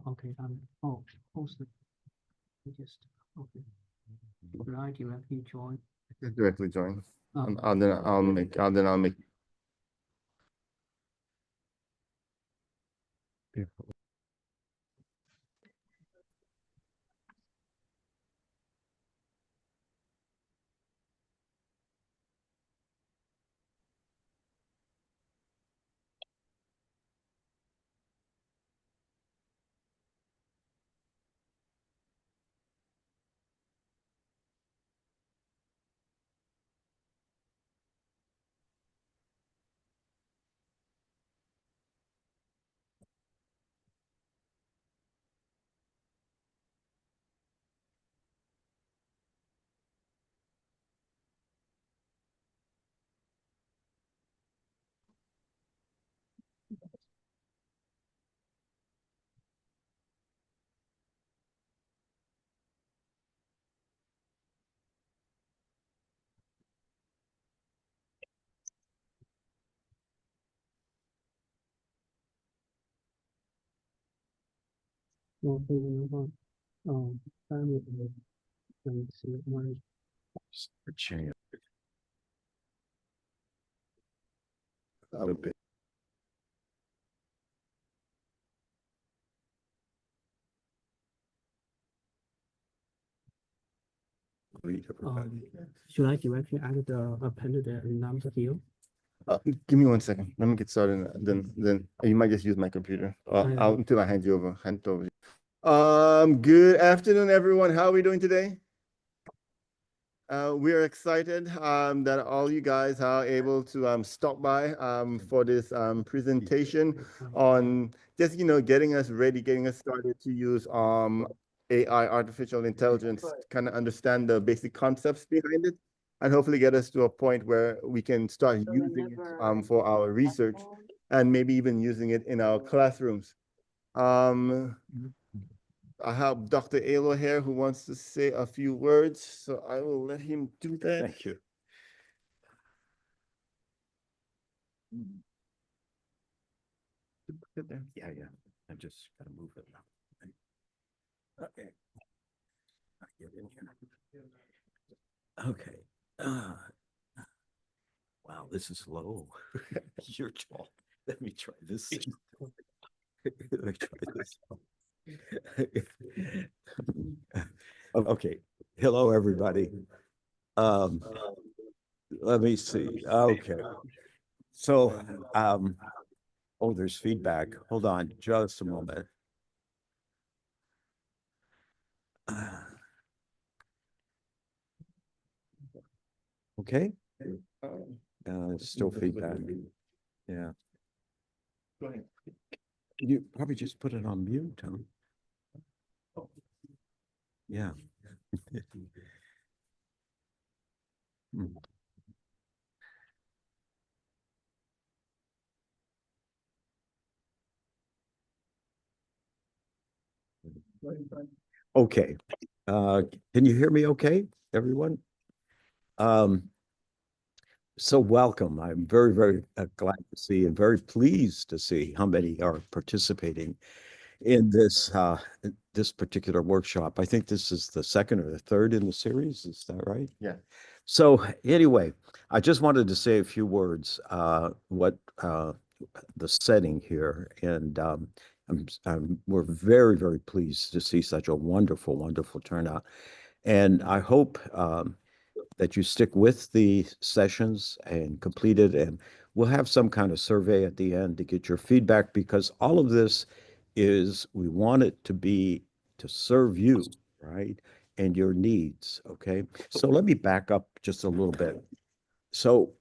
Okay. Oh, host. Just okay. Should I directly join? Just directly join. Oh, Then I'll make. okay. Family. Let me see my. Change. A bit. Should I directly add the append the number here? Give me 1 second. Let me get started. Then you might just use my computer. I'll until I hand it over. Good afternoon, everyone. How are we doing today? We are excited that all you guys are able to stop by for this presentation on just getting us ready, getting us started to use AI, artificial intelligence, kind of understand the basic concepts behind it, and hopefully get us to a point where we can start using it for our research and maybe even using it in our classrooms. I have Dr. Alo here who wants to say a few words, so I will let him do that. Thank you. Yeah. I just gotta move it now. Okay. I get in here. Okay. Wow, this is low. You're tall. Let me try this. Let me try this. Okay. Hello, everybody. Let me see. Okay. So, oh, there's feedback. Hold on just a moment. Okay. Still feedback. Yeah. Go ahead. You probably just put it on mute, Tom. Yeah. Hmm. Okay. Can you hear me okay, everyone? So welcome. I'm very, very glad to see and very pleased to see how many are participating in this particular workshop. I think this is the second or the third in the series. Is that right? Yeah. So anyway, I just wanted to say a few words, what the setting here, and we're very, very pleased to see such a wonderful, wonderful turnout. And I hope that you stick with the sessions and complete it, and we'll have some kind of survey at the end to get your feedback, because all of this is, we want it to be to serve you, right? And your needs, okay? So let me back up just a little bit. So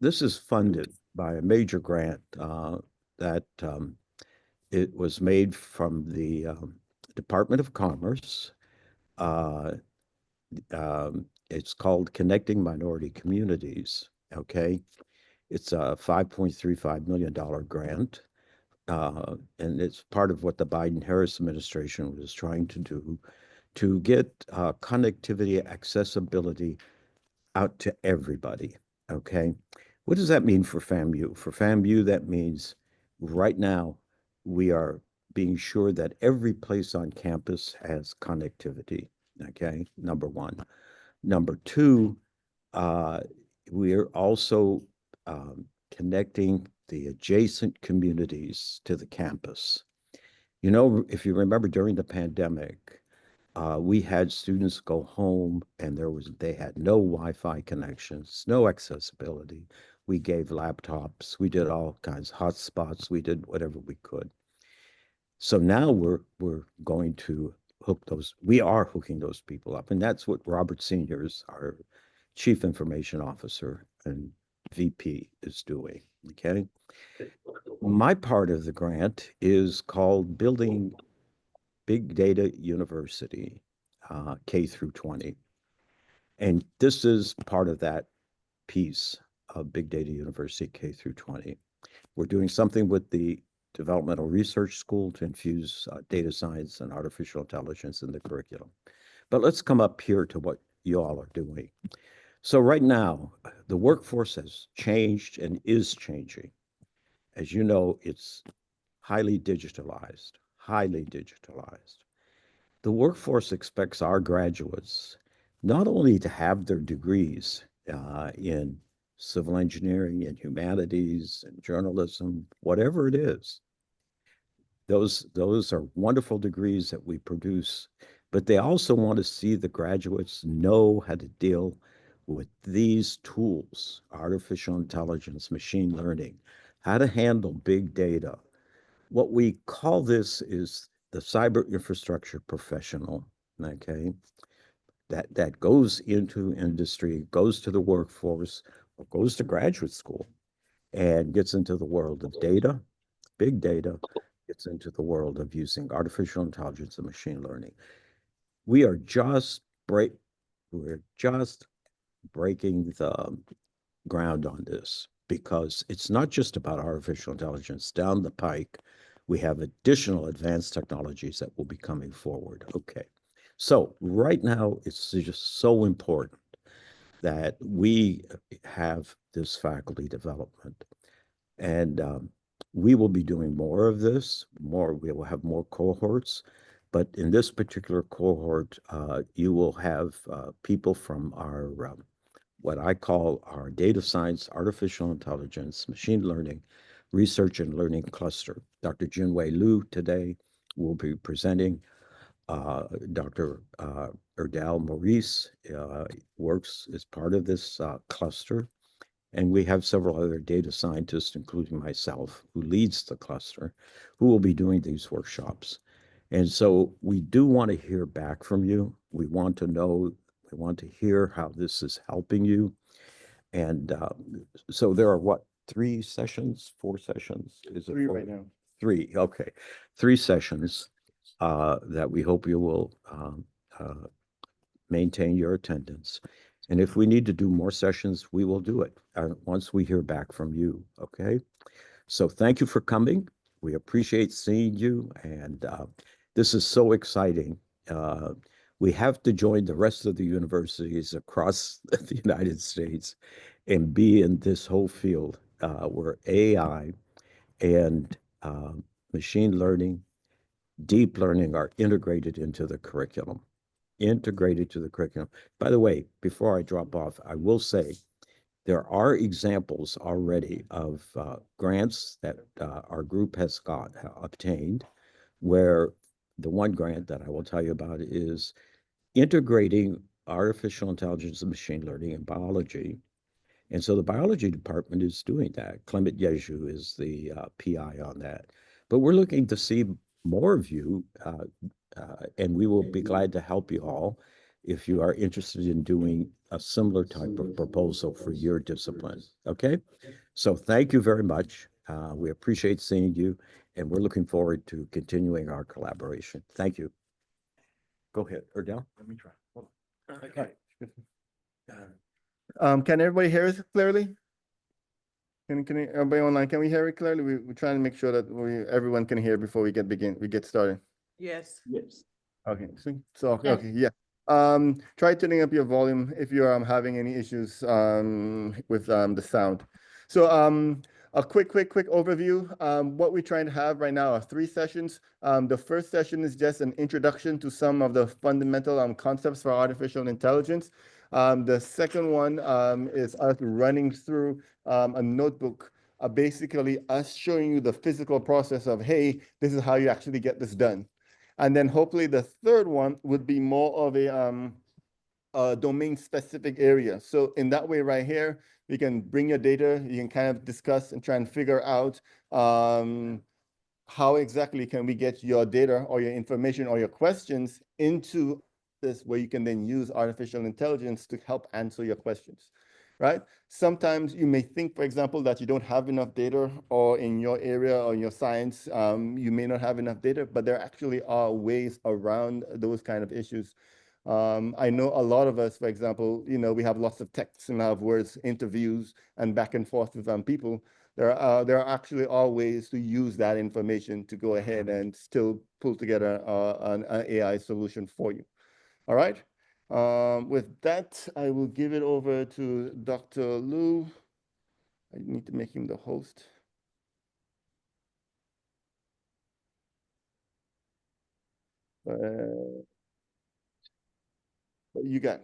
this is funded by a major grant that it was made from the Department of Commerce. It's called Connecting Minority Communities, okay? It's a $5.35 million grant. And it's part of what the Biden-Harris administration was trying to do to get connectivity, accessibility out to everybody, okay? What does that mean for FAMU? For FAMU, that means right now we are being sure that every place on campus has connectivity. Okay, number one. Number two, we're also connecting the adjacent communities to the campus. You know, if you remember during the pandemic, we had students go home and they had no Wi-Fi connections, no accessibility. We gave laptops, we did all kinds of hotspots, we did whatever we could. So now we're going to we are hooking those people up. And that's what Robert Seniors, our Chief Information Officer and VP, is doing. Okay. My part of the grant is called Building Big Data University, K through 20. And this is part of that piece of Big Data University K through 20. We're doing something with the Developmental Research School to infuse data science and artificial intelligence in the curriculum. But let's come up here to what you all are doing. So right now, the workforce has changed and is changing. As you know, it's highly digitalized, highly digitalized. The workforce expects our graduates not only to have their degrees in civil engineering and humanities and journalism, whatever it is. Those are wonderful degrees that we produce, but they also want to see the graduates know how to deal with these tools, artificial intelligence, machine learning, how to handle big data. What we call this is the cyber infrastructure professional, okay? That goes into industry, goes to the workforce, or goes to graduate school and gets into the world of data, big data, gets into the world of using artificial intelligence and machine learning. We're just breaking the ground on this because it's not just about artificial intelligence. Down the pike, we have additional advanced technologies that will be coming forward. Okay. So right now, it's just so important that we have this faculty development. And we will be doing more of this, we will have more cohorts. But in this particular cohort, you will have people from our, what I call our data science, artificial intelligence, machine learning, research and learning cluster. Dr. Junwei Liu today will be presenting. Dr. Erdal Maurice works as part of this cluster. And we have several other data scientists, including myself, who leads the cluster, who will be doing these workshops. And so we do want to hear back from you. We want to know, we want to hear how this is helping you. And so there are what, 3 sessions, 4 sessions? Is it 3 4? right now. 3, okay. 3 sessions that we hope you will maintain your attendance. And if we need to do more sessions, we will do it once we hear back from you, okay? So thank you for coming. We appreciate seeing you, and this is so exciting. We have to join the rest of the universities across the United States and be in this whole field where AI and machine learning, deep learning are integrated into the curriculum. By the way, before I drop off, I will say there are examples already of grants that our group has obtained, where the one grant that I will tell you about is integrating artificial intelligence and machine learning in biology. And so the biology department is doing that. Clement Yeju is the PI on that. But we're looking to see more of you, and we will be glad to help you all if you are interested in doing a similar type of proposal for your discipline. Okay? So thank you very much. We appreciate seeing you, and we're looking forward to continuing our collaboration. Thank you. Go ahead, Erdal. Let me try. Hold on. Okay. Can everybody hear us clearly? Can everybody online, can we hear it clearly? We're trying to make sure that everyone can hear before we get started. Yes. Yes. Okay, so Yes. okay, yeah. Try turning up your volume if you're having any issues with the sound. So a quick overview. What we're trying to have right now are 3 sessions. The first session is just an introduction to some of the fundamental concepts for artificial intelligence. The second one is us running through a notebook, basically us showing you the physical process of, hey, this is how you actually get this done. And then hopefully the third one would be more of a domain specific area. So in that way right here, you can bring your data, you can kind of discuss and try and figure out how exactly can we get your data or your information or your questions into this where you can then use artificial intelligence to help answer your questions, right? Sometimes you may think, for example, that you don't have enough data or in your area or in your science, you may not have enough data, but there actually are ways around those kind of issues. I know a lot of us, for example, we have lots of texts and have words, interviews, and back and forth with people. There are actually all ways to use that information to go ahead and still pull together an AI solution for you. All right. With that, I will give it over to Dr. Liu. I need to make him the host. What you got?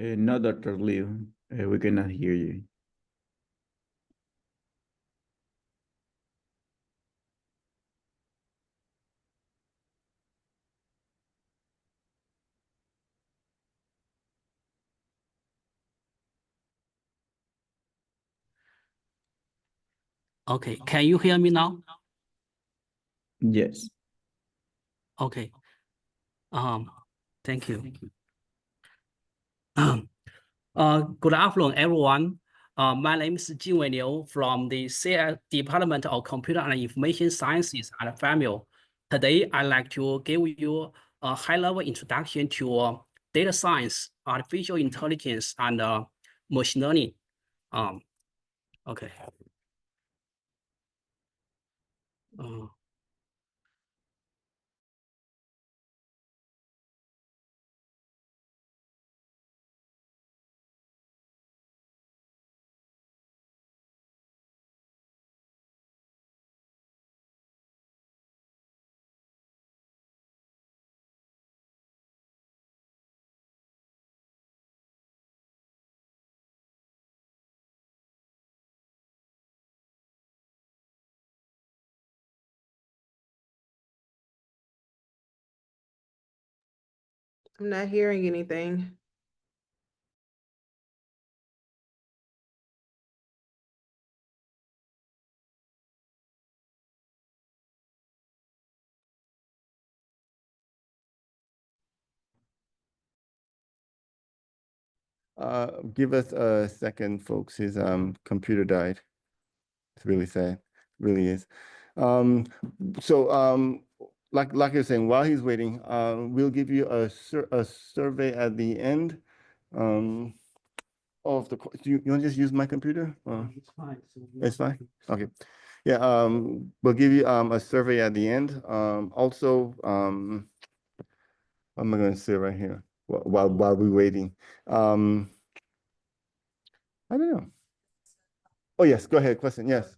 No, Dr. Liu, we cannot hear you. Okay, can you hear me now? Yes. Okay. Thank you. Good afternoon, everyone. My name is Jingwei Liu from the CS Department of Computer and Information Sciences at FAMU. Today, I'd like to give you a high-level introduction to data science, artificial intelligence, and machine learning. Okay. I'm not hearing anything. Give us a second, folks. His computer died. It's really sad, really is. Like you're saying, while he's waiting, we'll give you a survey at the end. Of the you want to just use my computer? It's fine. It's fine. Okay. Yeah. We'll give you a survey at the end. Also, what am I going to say right here while we're waiting? I don't know. Oh yes, go ahead. Question. Yes.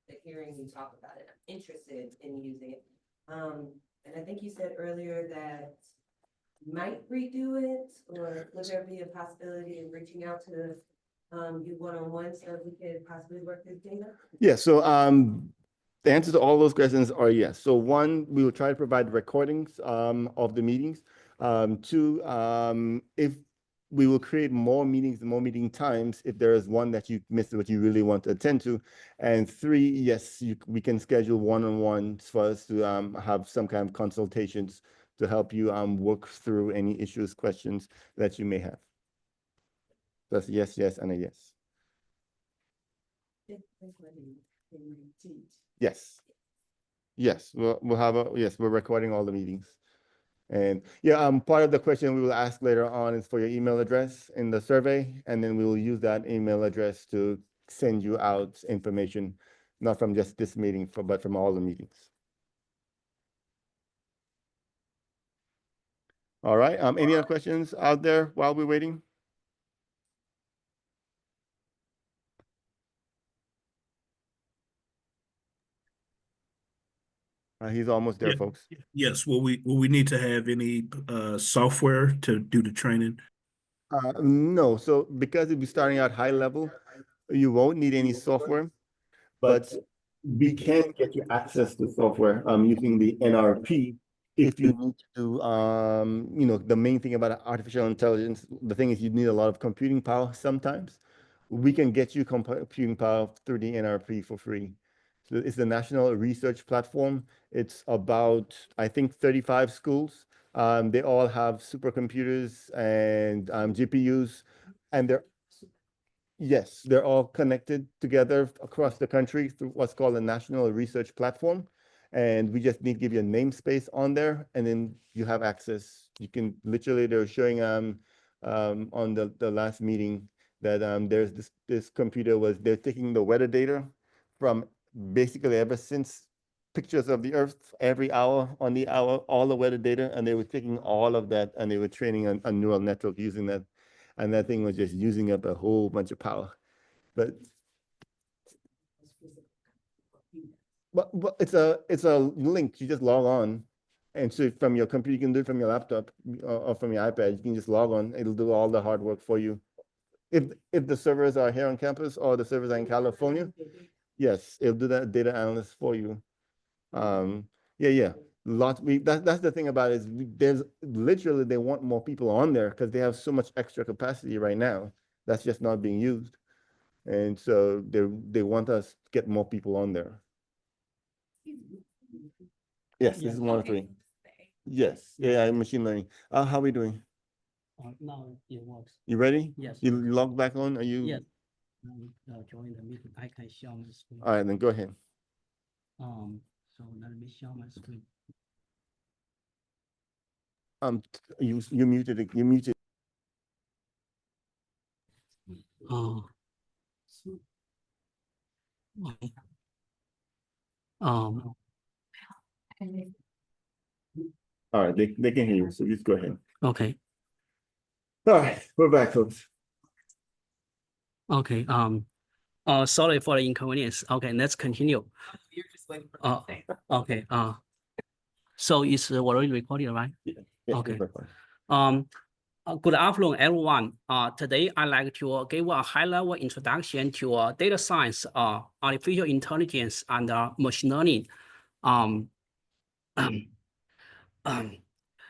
The hearing you talk about it, I'm interested in using it. And I think you said earlier that you might redo it, or would there be a possibility of reaching out to you one-on-one so we could possibly work this data? Yeah. So the answer to all those questions are yes. So one, we will try to provide recordings of the meetings. Two, if we will create more meetings and more meeting times if there is one that you missed what you really want to attend to. And three, yes, we can schedule one-on-ones for us to have some kind of consultations to help you work through any issues, questions that you may have. That's yes, yes, and a yes. Yes. Yes, we'll have yes, we're recording all the meetings. And yeah, part of the question we will ask later on is for your email address in the survey, and then we will use that email address to send you out information, not from just this meeting, but from all the meetings. All right, any other questions out there while we're waiting? He's almost there, Yeah. folks. Yes, will we need to have any software to do the training? No, so because it'll be starting out high level, you won't need any software, but we can get you access to software using the NRP if you need to do you know, the main thing about artificial intelligence, the thing is you need a lot of computing power sometimes. We can get you computing power through the NRP for free. So it's the National Research Platform. It's about, I think, 35 schools. They all have supercomputers and GPUs, and they're all connected together across the country through what's called a National Research Platform. And we just need to give you a namespace on there, and then you have access. You can literally, they're showing on the last meeting that there's this computer they're taking the weather data from basically ever since pictures of the Earth every hour on the hour, all the weather data, and they were taking all of that and they were training a neural network using that. And that thing was just using up a whole bunch of power. But it's a link. You just log on. And so from your computer, you can do it from your laptop or from your iPad. You can just log on. It'll do all the hard work for you. If the servers are here on campus or the servers are in California, yes, it'll do that data analyst for you. Yeah. That's the thing about it is there's literally they want more people on there because they have so much extra capacity right now that's just not being used, and so they want us to get more people on there. Yes, this is 1 of 3. Yes, yeah, machine learning. How are we doing? Now it works. You ready? Yes. You log back on? Are you? Yes. Join the meeting. I can share my screen. All right, then go ahead. So let me share my screen. You muted it. You muted. All right, they can hear you, so just go ahead. Okay. All right, we're back, folks. Okay. Sorry for the inconvenience. Okay, let's continue. You're just waiting for me to say. Okay. So it's already recorded, right? Yeah, Okay. perfect. Good afternoon, everyone. Today I'd like to give a high-level introduction to data science, artificial intelligence, and machine learning.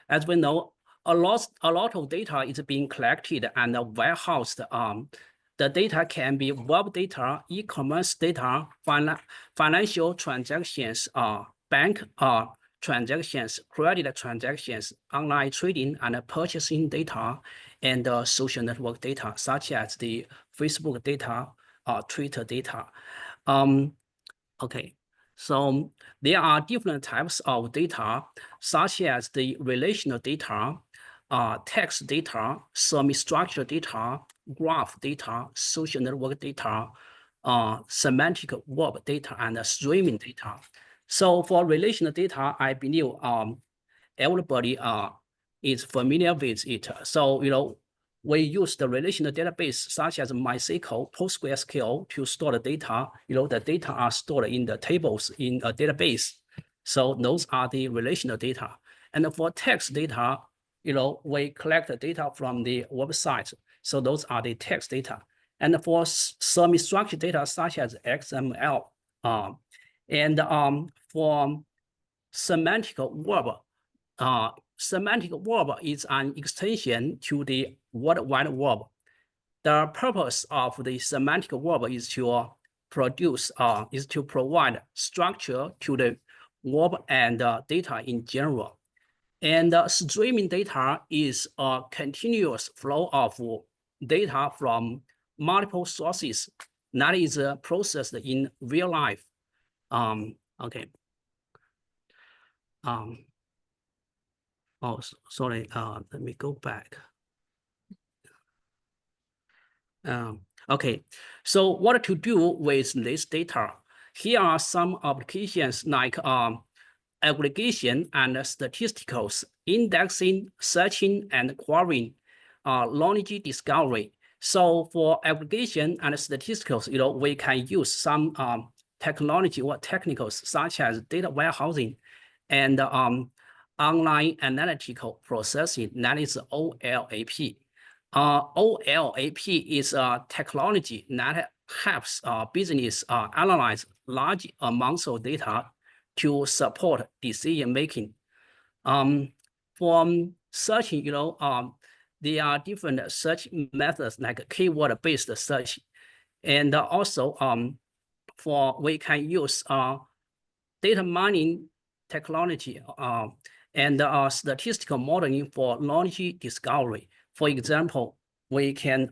As we know, a lot of data is being collected and warehoused. The data can be web data, e-commerce data, financial transactions, bank transactions, credit transactions, online trading and purchasing data, and social network data, such as the Facebook data, Twitter data. Okay, so there are different types of data, such as the relational data, text data, semi-structured data, graph data, social network data, semantic web data, and streaming data. So for relational data, I believe everybody is familiar with it. So, you know, we use the relational database such as MySQL, PostgreSQL to store the data. You know, the data are stored in the tables in a database. So those are the relational data. And for text data, you know, we collect the data from the website. So those are the text data. And for semi-structured data such as XML, for semantic web, semantic web is an extension to the World Wide Web. The purpose of the semantic web is to provide structure to the web and data in general. And streaming data is a continuous flow of data from multiple sources that is processed in real life. Okay. Oh, sorry, let me go back. Okay, so what to do with this data? Here are some applications like aggregation and statisticals, indexing, searching, and querying, knowledge discovery. So for aggregation and statisticals, you know, we can use some technology or technicals such as data warehousing and online analytical processing, that is OLAP. OLAP is a technology that helps business analyze large amounts of data to support decision making. For searching, you know, there are different search methods like keyword-based search, and also we can use data mining technology and statistical modeling for knowledge discovery. For example, we can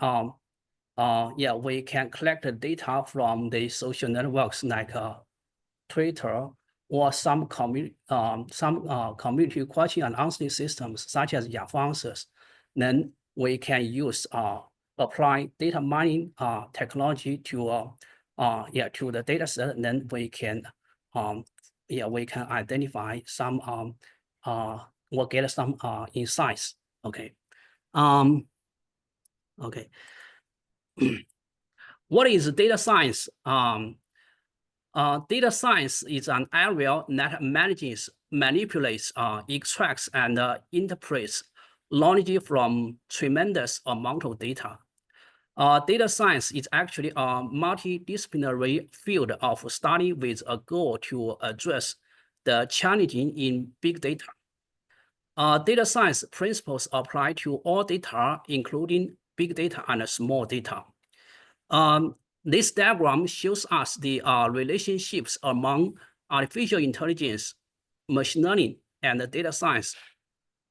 collect the data from the social networks like Twitter or some community question and answering systems such as Yahoo Answers. Then we can use apply data mining technology to the data set. And then we can identify some or get some insights. Okay. Okay. What is data science? Data science is an area that manages, manipulates, extracts, and interprets knowledge from tremendous amount of data. Data science is actually a multidisciplinary field of study with a goal to address the challenges in big data. Data science principles apply to all data, including big data and small data. This diagram shows us the relationships among artificial intelligence, machine learning, and data science.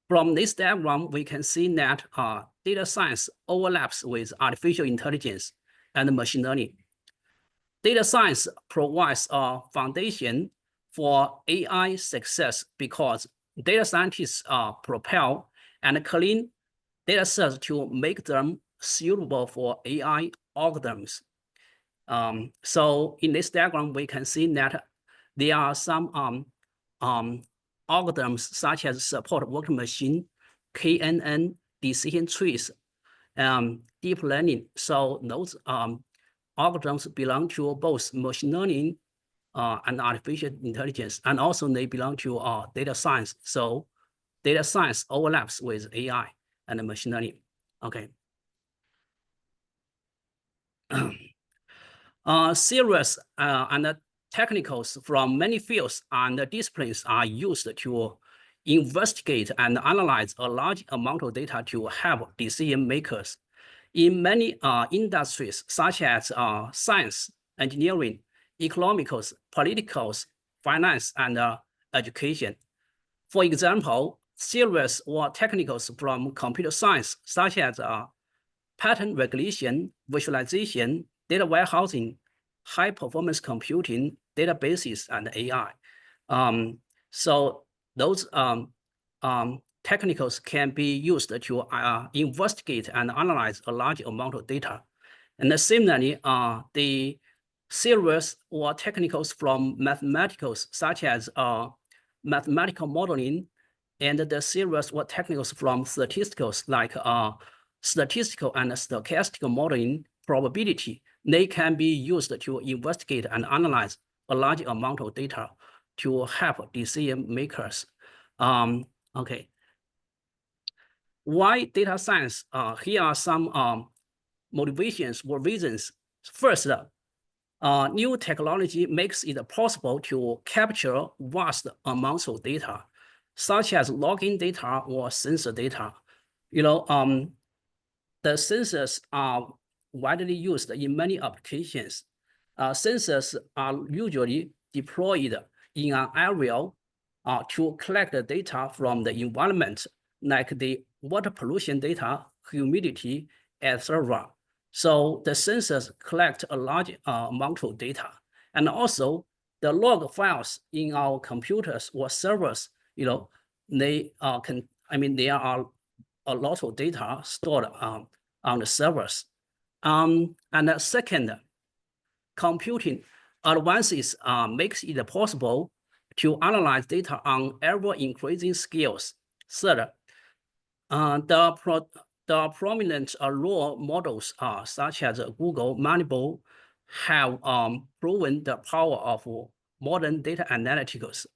From this diagram, we can see that data science overlaps with artificial intelligence and machine learning. Data science provides a foundation for AI success because data scientists propel and clean data sets to make them suitable for AI algorithms. So in this diagram, we can see that there are some algorithms such as support working machine, KNN, decision trees, deep learning. So those algorithms belong to both machine learning and artificial intelligence, and also they belong to data science. So data science overlaps with AI and machine learning. Okay. Serious and technicals from many fields and disciplines are used to investigate and analyze a large amount of data to help decision makers. In many industries, such as science, engineering, economics, politicals, finance, and education, For example, theories or technicals from computer science, such as pattern recognition, visualization, data warehousing, high performance computing, databases, and AI. So those technicals can be used to investigate and analyze a large amount of data. And similarly, the theories or technicals from mathematicals, such as mathematical modeling, and the theories or technicals from statisticals, like statistical and stochastic modeling, probability, they can be used to investigate and analyze a large amount of data to help decision makers. Okay. Why data science? Here are some motivations or reasons. First, new technology makes it possible to capture vast amounts of data, such as login data or sensor data. You know, the sensors are widely used in many applications. Sensors are usually deployed in an area to collect the data from the environment, like the water pollution data, humidity, etc. So the sensors collect a large amount of data. And also the log files in our computers or servers, you know, they there are a lot of data stored on the servers. And the second, computing advances makes it possible to analyze data on ever-increasing scales. Third, the prominent role models such as Google, Manifold, have proven the power of modern data analytics.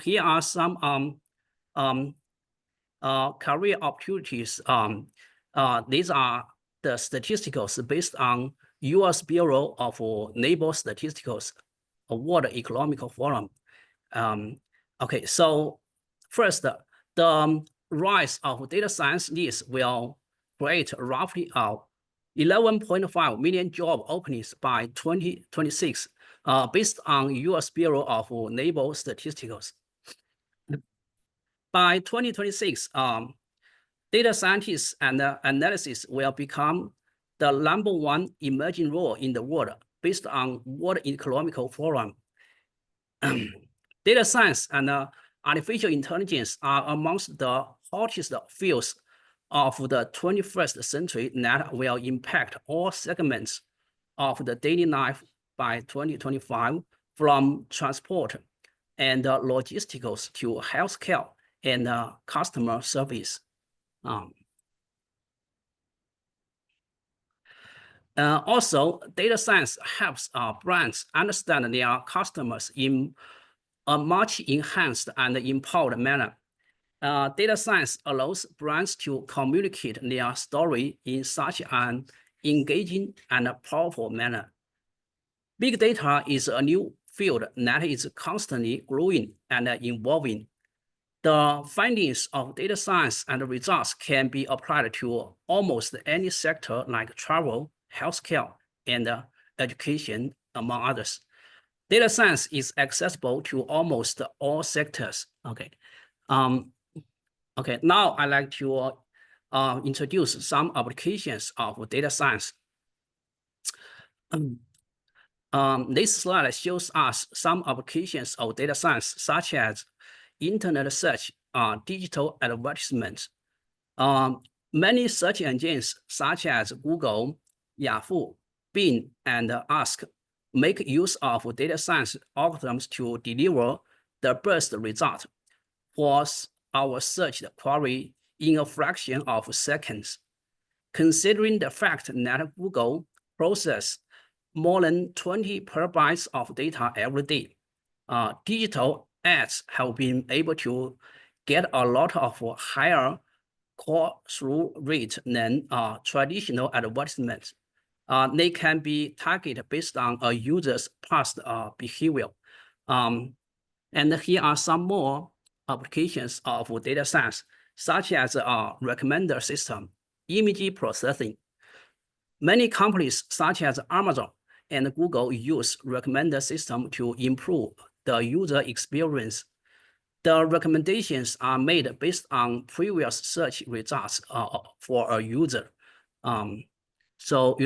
Here are some career opportunities. These are the statisticals based on U.S. Bureau of Naval Statistics, a World Economic Forum. Okay, so first, the rise of data science needs will create roughly 11.5 million job openings by 2026, based on U.S. Bureau of Naval Statistics. By 2026, data scientists and analysis will become the #1 emerging role in the world, based on World Economic Forum. Data science and artificial intelligence are amongst the hottest fields of the 21st century that will impact all segments of the daily life by 2025, from transport and logistics to healthcare and customer service. Also, data science helps brands understand their customers in a much enhanced and empowered manner. Data science allows brands to communicate their story in such an engaging and powerful manner. Big data is a new field that is constantly growing and evolving. The findings of data science and the results can be applied to almost any sector, like travel, healthcare, and education, among others. Data science is accessible to almost all sectors. Okay. Okay, now I'd like to introduce some applications of data science. This slide shows us some applications of data science, such as internet search, digital advertisements. Many search engines, such as Google, Yahoo, Bing, and Ask, make use of data science algorithms to deliver the best result for our search query in a fraction of seconds. Considering the fact that Google processes more than 20 petabytes of data every day, digital ads have been able to get a lot of higher call-through rate than traditional advertisements. They can be targeted based on a user's past behavior. And here are some more applications of data science, such as recommender system, image processing. Many companies, such as Amazon, and Google use recommender system to improve the user experience. The recommendations are made based on previous search results for a user. So,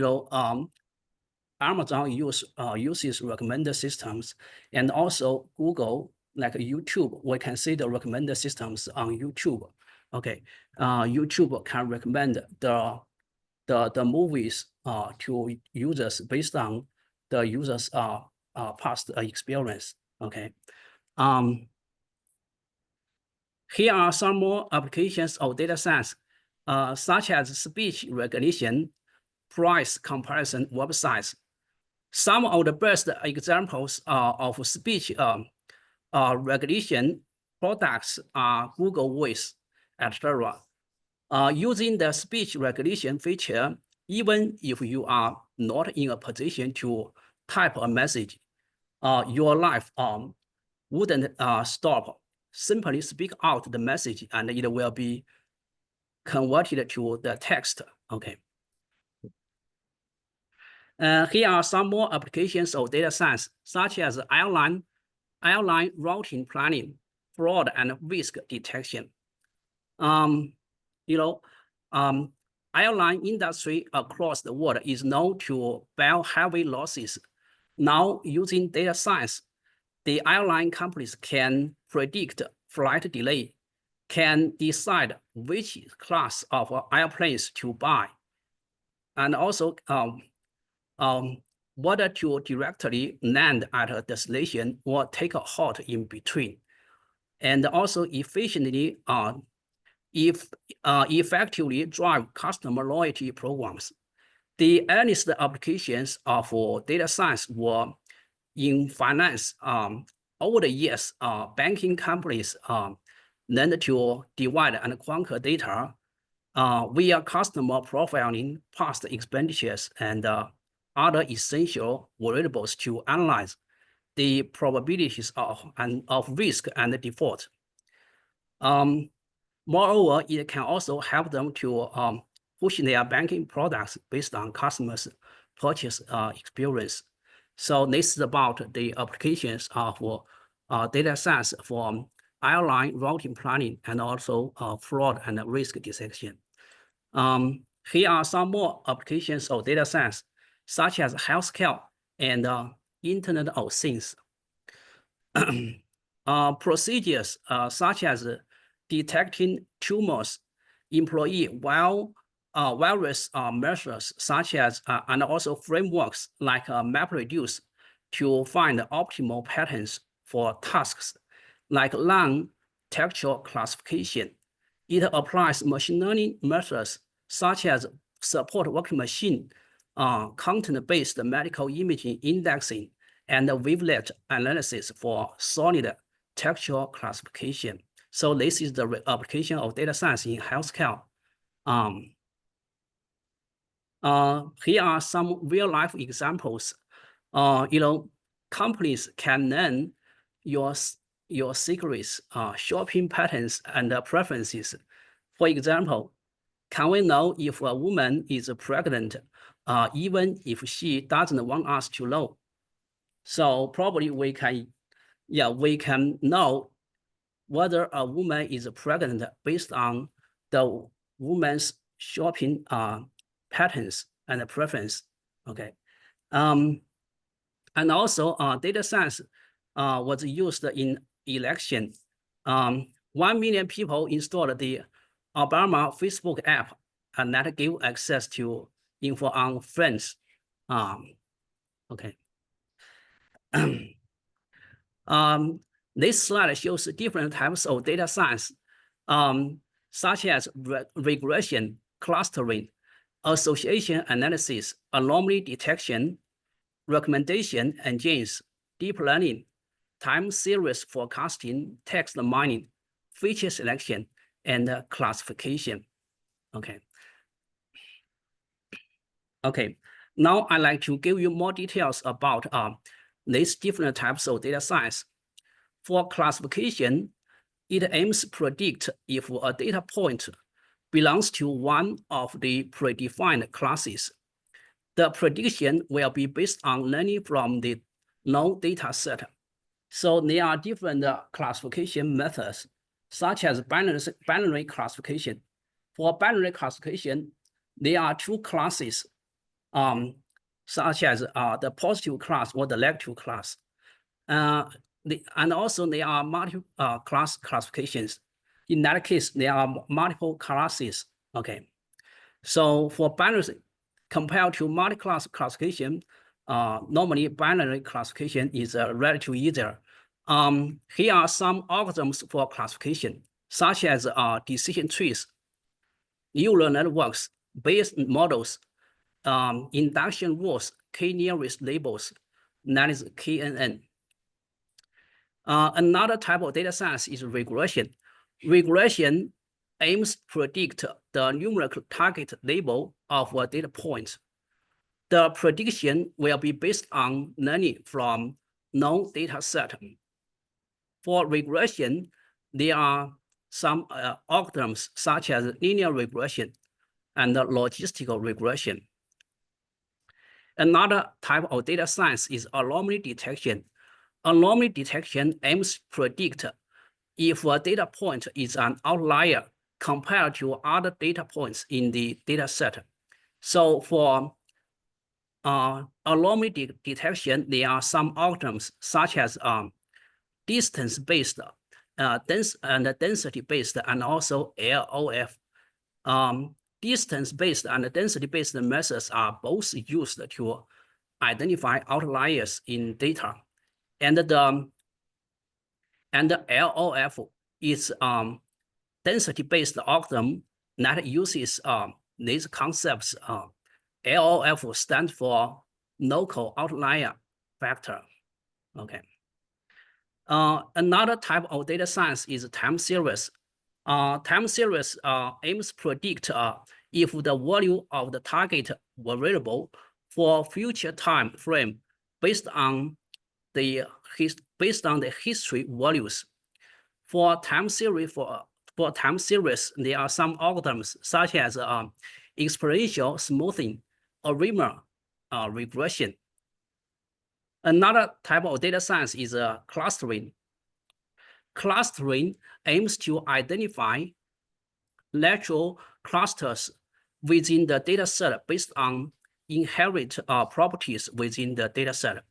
Amazon uses recommender systems, and also Google, like YouTube, we can see the recommender systems on YouTube. Okay, YouTube can recommend the movies to users based on the users' past experience. Okay. Here are some more applications of data science, such as speech recognition, price comparison websites. Some of the best examples of speech recognition products are Google Voice, etc. Using the speech recognition feature, even if you are not in a position to type a message, your life wouldn't stop. Simply speak out the message and it will be converted to the text. Okay. Here are some more applications of data science, such as airline routing planning, fraud, and risk detection. Airline industry across the world is known to bear heavy losses. Now, using data science, the airline companies can predict flight delay, can decide which class of airplanes to buy, and also whether to directly land at a destination or take a halt in between, and also efficiently effectively drive customer loyalty programs. The earliest applications of data science were in finance. Over the years, banking companies learned to divide and conquer data via customer profiling, past expenditures, and other essential variables to analyze the probabilities of risk and default. Moreover, it can also help them to push their banking products based on customers' purchase experience. So this is about the applications of data science for airline routing planning and also fraud and risk detection. Here are some more applications of data science, such as healthcare and Internet of Things. Procedures such as detecting tumors, employee various measures such as and also frameworks like MapReduce to find optimal patterns for tasks like long textual classification. It applies machine learning methods such as support working machine, content-based medical imaging indexing, and wavelet analysis for solid textual classification. So this is the application of data science in healthcare. Here are some real-life examples. Companies can learn your secrets, shopping patterns, and preferences. For example, can we know if a woman is pregnant, even if she doesn't want us to know? So probably we can know whether a woman is pregnant based on the woman's shopping patterns and preference. Okay, and also data science was used in election. 1 million people installed the Obama Facebook app, and that gave access to info on friends. Okay. This slide shows different types of data science, such as regression, clustering, association analysis, anomaly detection, recommendation engines, deep learning, time series forecasting, text mining, feature selection, and classification. Okay. Okay. Now I'd like to give you more details about these different types of data science. For classification, it aims to predict if a data point belongs to one of the predefined classes. The prediction will be based on learning from the known data set. So there are different classification methods, such as binary classification. For binary classification, there are two classes, such as the positive class or the negative class. And also there are multiple class classifications. In that case, there are multiple classes. Okay. So for binary, compared to multi-class classification, normally binary classification is relatively easier. Here are some algorithms for classification, such as decision trees, neural networks, Bayes models, induction rules, k-nearest labels, that is KNN. Another type of data science is regression. Regression aims to predict the numerical target label of a data point. The prediction will be based on learning from known data set. For regression, there are some algorithms such as linear regression and logistical regression. Another type of data science is anomaly detection. Anomaly detection aims to predict if a data point is an outlier compared to other data points in the data set. So for anomaly detection, there are some algorithms such as distance-based, density-based, and also LOF. Distance-based and density-based methods are both used to identify outliers in data. And the LOF is density-based algorithm that uses these concepts. LOF stands for local outlier factor. Okay. Another type of data science is time series. Time series aims to predict if the value of the target variable for future time frame based on the history values. For time series, there are some algorithms such as exponential smoothing or Riemann regression. Another type of data science is clustering. Clustering aims to identify natural clusters within the data set based on inherent properties within the data set.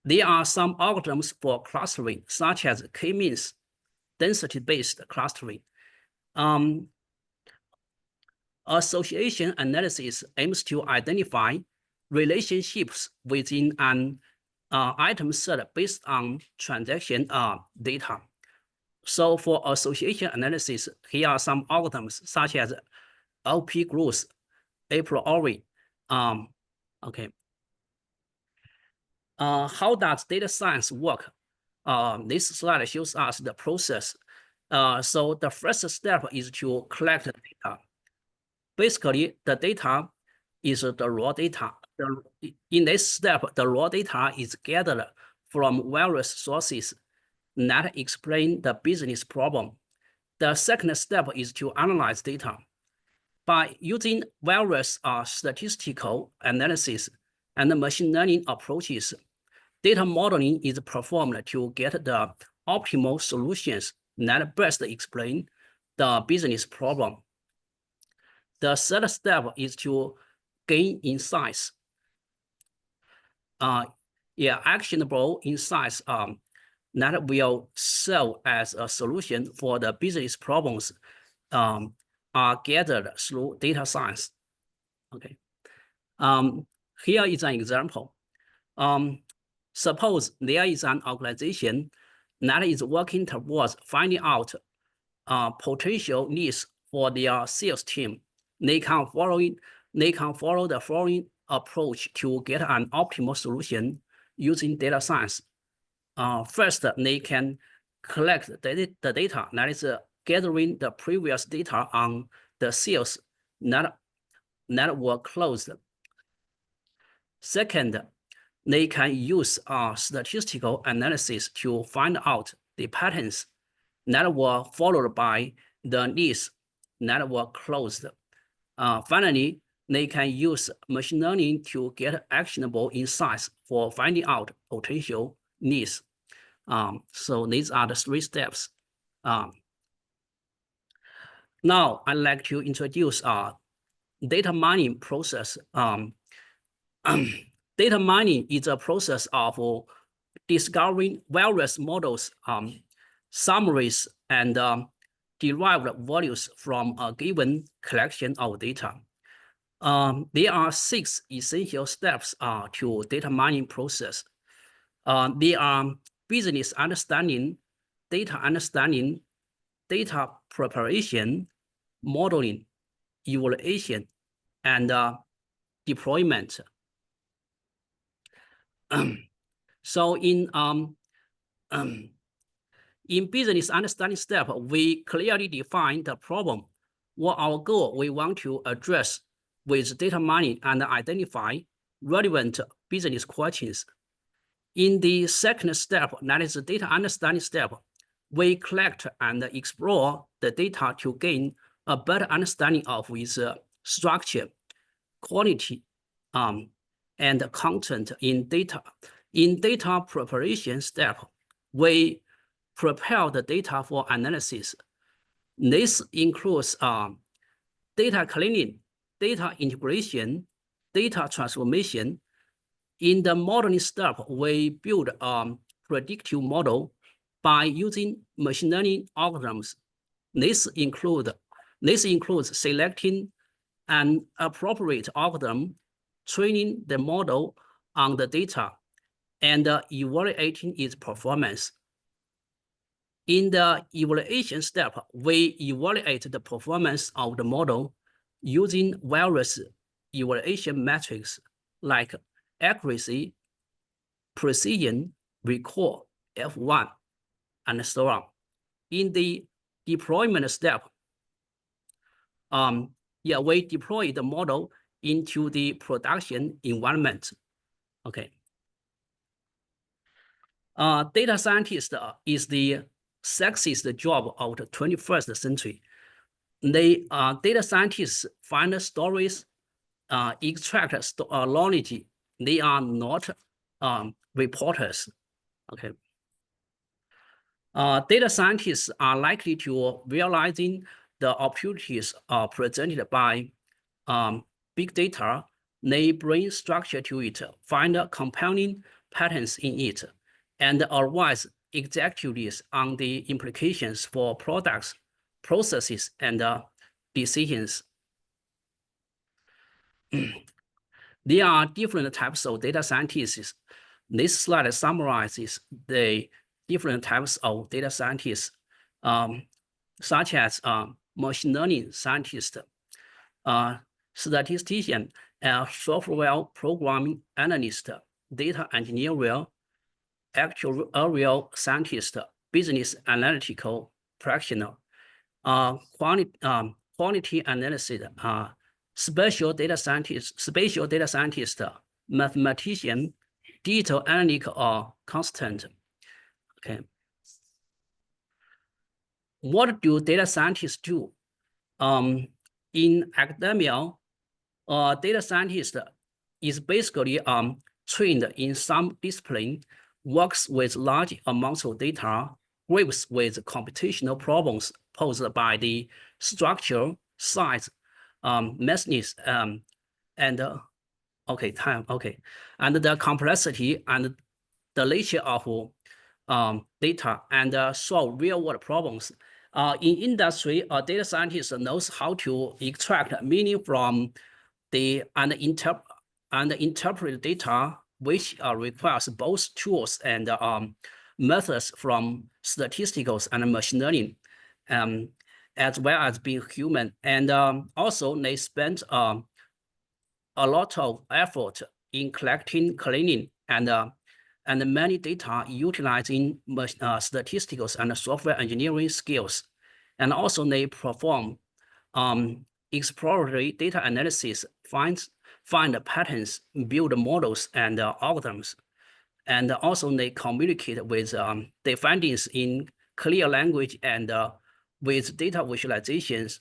There are some algorithms for clustering, such as k-means, density-based clustering. Association analysis aims to identify relationships within an item set based on transaction data. So for association analysis, here are some algorithms such as LP groups, a priori. Okay. How does data science work? This slide shows us the process. So the first step is to collect the data. Basically, the data is the raw data. In this step, the raw data is gathered from various sources that explain the business problem. The second step is to analyze data. By using various statistical analysis and machine learning approaches, data modeling is performed to get the optimal solutions that best explain the business problem. The third step is to gain insights. Actionable insights that will serve as a solution for the business problems are gathered through data science. Okay. Here is an example. Suppose there is an organization that is working towards finding out potential needs for their sales team. They can follow the following approach to get an optimal solution using data science. First, they can collect the data, that is gathering the previous data on the sales that were closed. Second, they can use statistical analysis to find out the patterns that were followed by the leads that were closed. Finally, they can use machine learning to get actionable insights for finding out potential needs. So these are the 3 steps. Now I'd like to introduce data mining process. Data mining is a process of discovering various models, summaries, and derived values from a given collection of data. There are 6 essential steps to data mining process. They are business understanding, data preparation, modeling, evaluation, and deployment. So in business understanding step, we clearly define the problem, what our goal we want to address with data mining, and identify relevant business questions. In the second step, that is the data understanding step, we collect and explore the data to gain a better understanding of its structure, quality, and content in data. In data preparation step, we prepare the data for analysis. This includes data cleaning, data integration, data transformation. In the modeling step, we build a predictive model by using machine learning algorithms. This includes selecting an appropriate algorithm, training the model on the data, and evaluating its performance. In the evaluation step, we evaluate the performance of the model using various evaluation metrics like accuracy, precision, recall, F1, and so on. In the deployment step, we deploy the model into the production environment. Okay. Data scientist is the sexiest job of the 21st century. They data scientists find stories, extract knowledge. They are not reporters. Okay. Data scientists are likely to realizing the opportunities presented by big data. They bring structure to it, find compelling patterns in it, and advise executives on the implications for products, processes, and decisions. There are different types of data scientists. This slide summarizes the different types of data scientists, such as machine learning scientist, statistician, software programming analyst, data engineer, actuarial scientist, business analytical practitioner, quantity analysis, spatial data scientist, mathematician, digital analytical consultant. Okay. What do data scientists do? In academia, data scientist is basically trained in some discipline, works with large amounts of data, grapples with computational problems posed by the structure, size, messiness, and the complexity and the nature of data, and solve real-world problems. In industry, a data scientist knows how to extract meaning from and interpret data, which requires both tools and methods from statistical and machine learning, as well as being human. And also they spend a lot of effort in collecting, cleaning, and many data utilizing statistical and software engineering skills. And also they perform exploratory data analysis, find patterns, build models and algorithms. And also they communicate with their findings in clear language and with data visualizations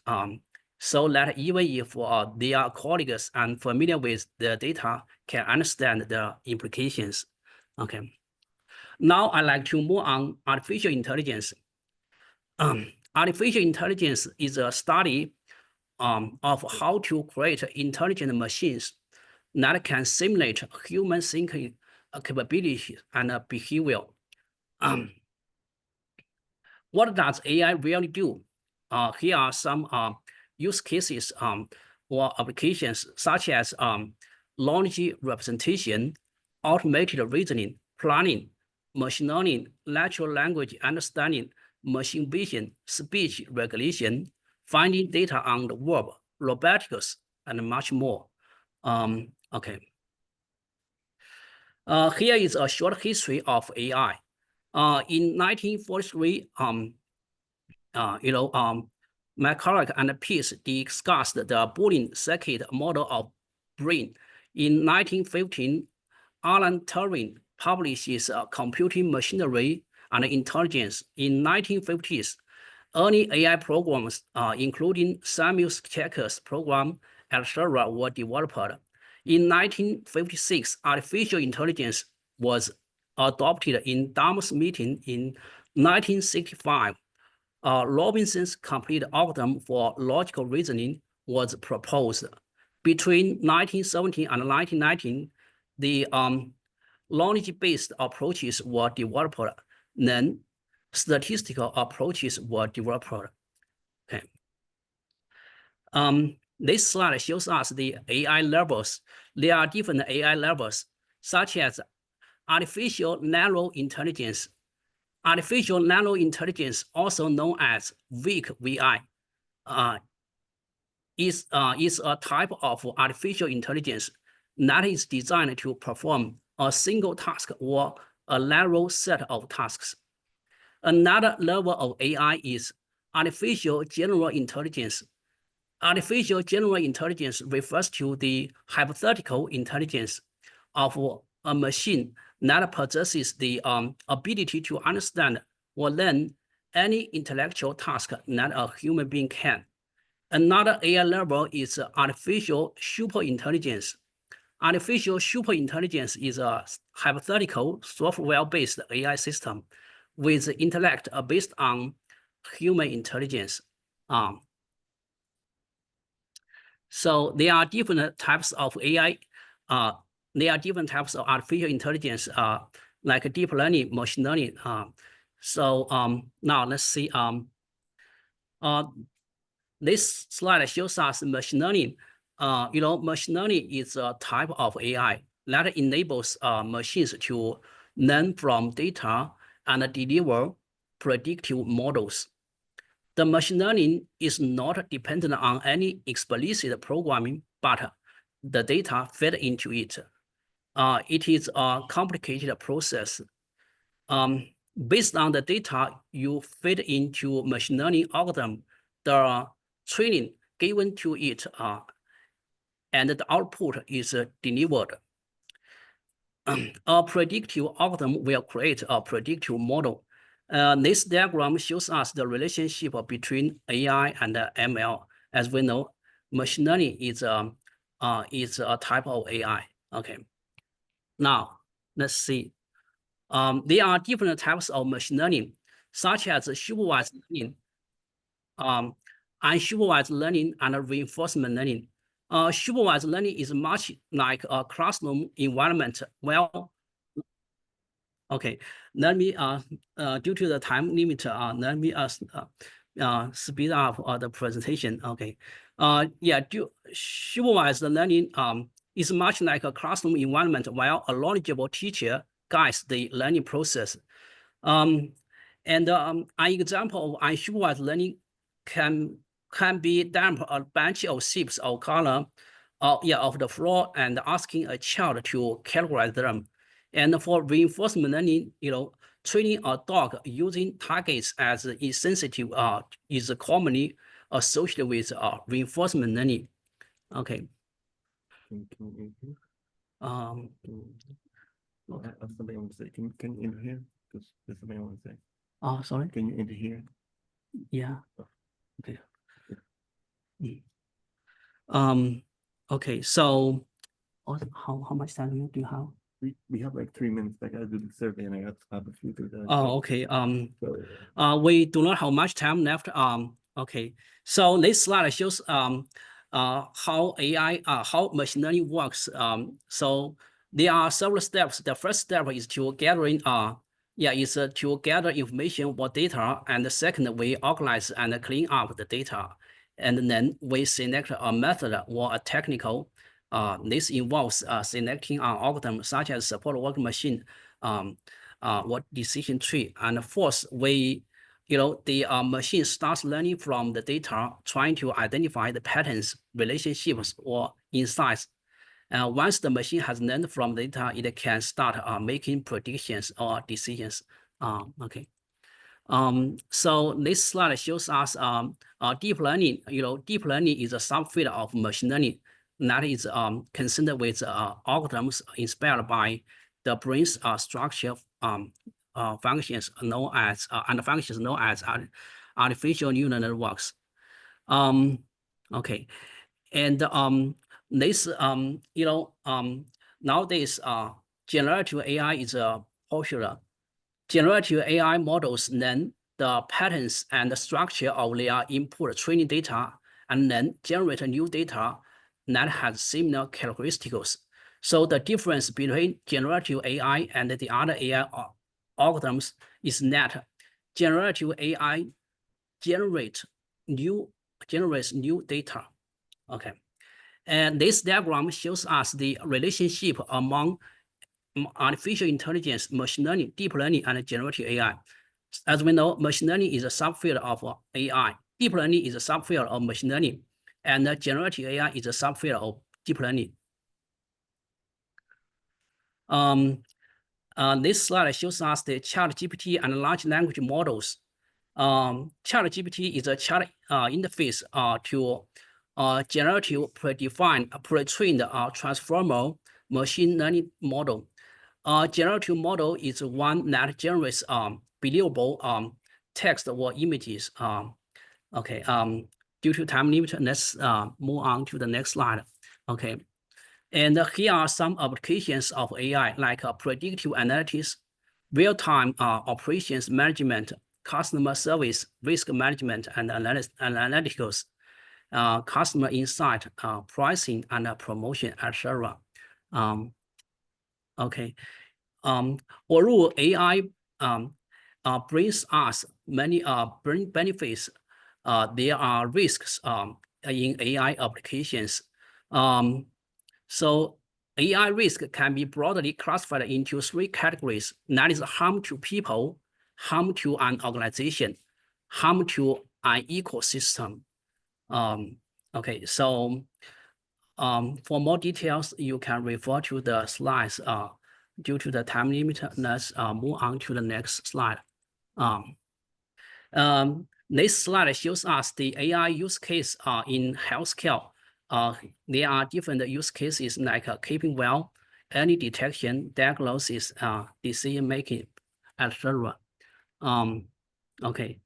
so that even if their colleagues are familiar with the data can understand the implications. Okay. Now I'd like to move on artificial intelligence. Artificial intelligence is a study of how to create intelligent machines that can simulate human thinking capabilities and behavior. What does AI really do? Here are some use cases or applications such as knowledge representation, automated reasoning, planning, machine learning, natural language understanding, machine vision, speech recognition, finding data on the web, robotics, and much more. Okay. Here is a short history of AI. In 1943, McCulloch and Pease discussed the Boolean circuit model of brain. In 1915, Alan Turing publishes Computing Machinery and Intelligence. In 1950s, early AI programs, including Samuel Checker's program, etc., were developed. In 1956, artificial intelligence was adopted in Dartmouth meeting. In 1965, Robinson's complete algorithm for logical reasoning was proposed. Between 1970 and 1990, the knowledge-based approaches were developed. Then statistical approaches were developed. Okay. This slide shows us the AI levels. There are different AI levels, such as artificial narrow intelligence. Artificial narrow intelligence, also known as weak VI, is a type of artificial intelligence that is designed to perform a single task or a narrow set of tasks. Another level of AI is artificial general intelligence. Artificial general intelligence refers to the hypothetical intelligence of a machine that possesses the ability to understand or learn any intellectual task that a human being can. Another AI level is artificial superintelligence. Artificial superintelligence is a hypothetical software-based AI system with intellect based on human intelligence. So there are different types of AI. There are different types of artificial intelligence, like deep learning, machine learning. Now let's see. This slide shows us machine learning. Machine learning is a type of AI that enables machines to learn from data and deliver predictive models. The machine learning is not dependent on any explicit programming, but the data fed into it. It is a complicated process. Based on the data you feed into machine learning algorithm, the training given to it and the output is delivered. A predictive algorithm will create a predictive model. This diagram shows us the relationship between AI and ML. As we know, machine learning is a type of AI. Okay. Now let's see. There are different types of machine learning, such as supervised learning, unsupervised learning, and reinforcement learning. Supervised learning is much like a classroom environment. Well, okay, let me, due to the time limit, let me speed up the presentation. Okay, supervised learning is much like a classroom environment while a knowledgeable teacher guides the learning process. An example of unsupervised learning can be dump a bunch of shapes of color of the floor and asking a child to categorize them. And for reinforcement learning, training a dog using targets as insensitive is commonly associated with reinforcement learning. Okay. Somebody want to say, can you enter here? Because there's somebody want to say. Oh, sorry. Can you enter here? Yeah. Okay. Okay, so how much time do you have? We have like 3 minutes. I gotta do the survey and I got to have a few things. Oh, okay. So, We do not have much time left. Okay. So this slide shows how AI, how machine learning works. So there are several steps. The first step is to gathering, to gather information or data, and the second we organize and clean up the data, and then we select a method or a technical. This involves selecting an algorithm such as support working machine, what decision tree. And fourth, the machine starts learning from the data, trying to identify the patterns, relationships, or insights. Once the machine has learned from data, it can start making predictions or decisions. Okay. So this slide shows us deep learning. Deep learning is a subfield of machine learning that is concerned with algorithms inspired by the brain's structure functions known as artificial neural networks. Okay, and this nowadays generative AI is popular. Generative AI models learn the patterns and the structure of their input training data and then generate new data that has similar characteristics. So the difference between generative AI and the other AI algorithms is that generative AI generates new data. Okay, and this diagram shows us the relationship among artificial intelligence, machine learning, deep learning, and generative AI. As we know, machine learning is a subfield of AI. Deep learning is a subfield of machine learning, and generative AI is a subfield of deep learning. This slide shows us the ChatGPT and large language models. ChatGPT is a chat interface to generative predefined, pre-trained transformer machine learning model. Generative model is one that generates believable text or images. Okay. Due to time limit, let's move on to the next slide. Okay. And here are some applications of AI, like predictive analytics, real-time operations management, customer service, risk management, and analytics, customer insight, pricing, and promotion, etc. Okay. Although AI brings us many benefits, there are risks in AI applications. So AI risk can be broadly classified into 3 categories. That is harm to people, harm to an organization, harm to an ecosystem. Okay, so for more details, you can refer to the slides. Due to the time limit, let's move on to the next slide. This slide shows us the AI use case in healthcare. There are different use cases like keeping well, early detection, diagnosis, decision making, etc. Okay.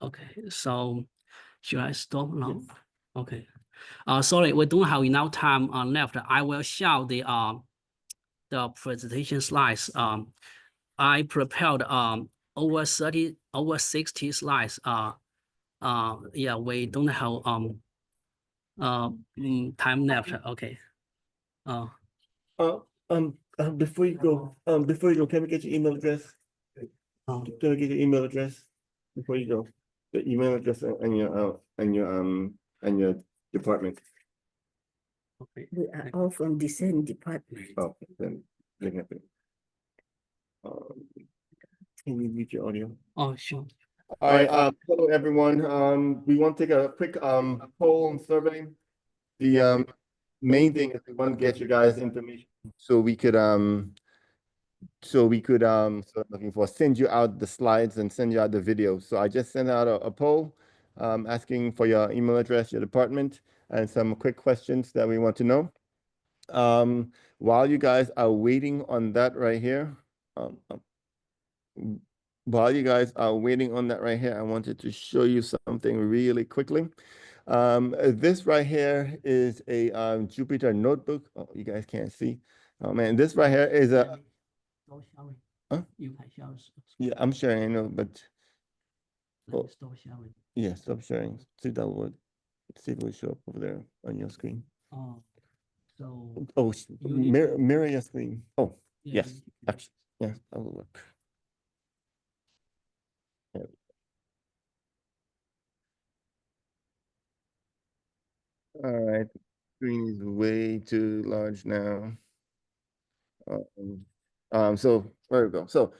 Okay. So should I stop now? Yes. Okay. Sorry, we don't have enough time left. I will show the presentation slides. I prepared over 60 slides. Yeah, we don't have time left. Okay. Before you go, can we get your email address? Can we get your email address before you go? The email address and your department. Okay. We are all from the same department. Oh, then bring up it. Can you mute your audio? Oh, sure. All right, hello everyone. We want to take a quick poll and survey. The main thing is we want to get you guys information so we could send you out the slides and send you out the video. So I just sent out a poll asking for your email address, your department, and some quick questions that we want to know. While you guys are waiting on that right here, while you guys are waiting on that right here, I wanted to show you something really quickly. This right here is a Jupyter notebook. Oh, you guys can't see. Oh man, this right here is a. Stop sharing. Huh? You can share. Yeah, I'm sharing. I know, but Let me stop sharing. yeah, stop sharing. See that would see if it will show up over there on your screen. So Oh, You need mirror, to- mirror your screen. Oh, yeah, yes, actually, yeah, that will work. There. All right, screen is way too large now. So there we go. So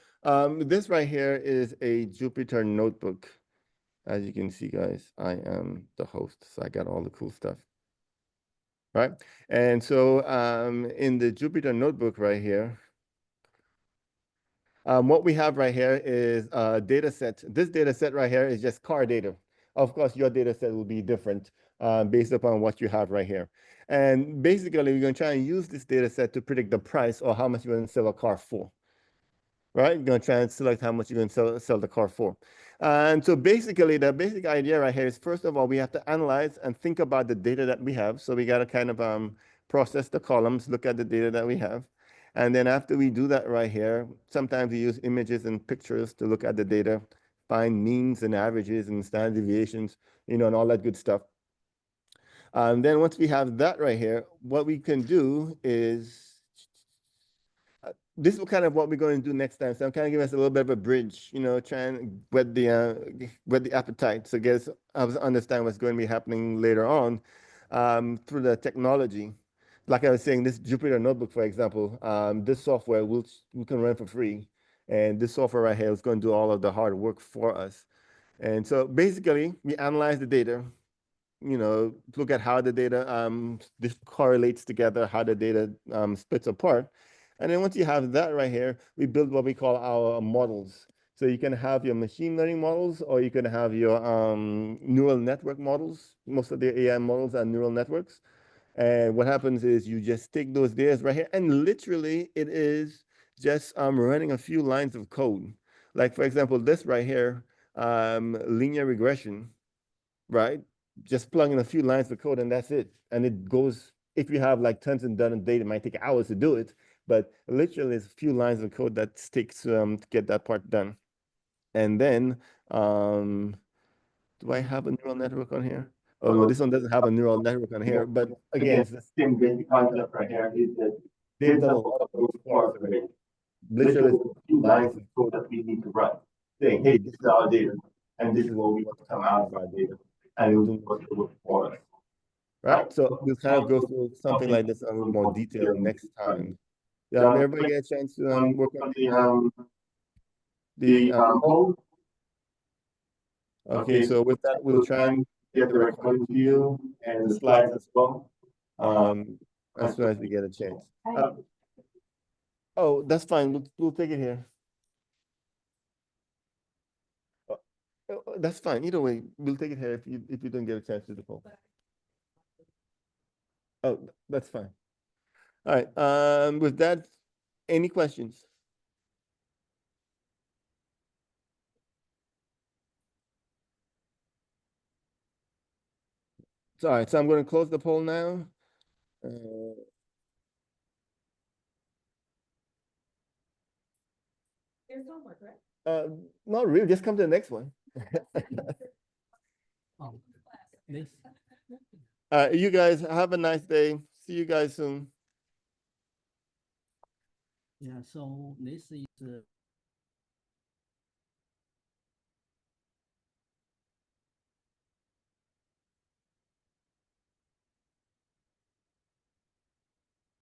this right here is a Jupyter notebook. As you can see, guys, I am the host, so I got all the cool stuff. Right? And so in the Jupyter notebook right here, what we have right here is a data set. This data set right here is just car data. Of course, your data set will be different based upon what you have right here. And basically, we're going to try and use this data set to predict the price or how much you're going to sell a car for. Right? You're going to try and select how much you're going to sell the car for. And so basically, the basic idea right here is, first of all, we have to analyze and think about the data that we have. So we got to kind of process the columns, look at the data that we have. And then after we do that right here, sometimes we use images and pictures to look at the data, find means and averages and standard deviations, and all that good stuff. Then once we have that right here, what we can do is, this is kind of what we're going to do next time. So I'm kind of giving us a little bit of a bridge, try and whet the appetite. So guys, understand what's going to be happening later on through the technology. Like I was saying, this Jupyter notebook, for example, this software we can run for free. And this software right here is going to do all of the hard work for us. And so basically, we analyze the data, look at how the data this correlates together, how the data splits apart. And then once you have that right here, we build what we call our models. So you can have your machine learning models, or you can have your neural network models. Most of the AI models are neural networks. And what happens is you just take those data right here, and literally it is just running a few lines of code. Like for example, this right here, linear regression, right? Just plug in a few lines of code and that's it. And it goes, if you have like tons and tons of data, it might take hours to do it, but literally it's a few lines of code that takes to get that part done. And then, do I have a neural network on here? Oh no, this one doesn't have a neural network on here, but again, it's the same basic concept right here, is that they've done a lot of those parts already. Literally it's a few lines of code that we need to run, saying, hey, this is our data, and this is what we want to come out of our data. And it will do what you look for us. Right? So we'll kind of go through something like this in a little more detail next time. Everybody get a chance to work on the poll. Okay, so with that, we'll try and get the recording view and the slides as well. As soon as we get a chance. Oh, that's fine. We'll take it here. That's fine. Either way, we'll take it here if you don't get a chance to do the poll. Oh, that's fine. All right. With that, any questions? All right. So I'm going to close the poll now. There's homework, right? Not really. Just come to the next one. This. You guys have a nice day. See you guys soon. Yeah. So this is.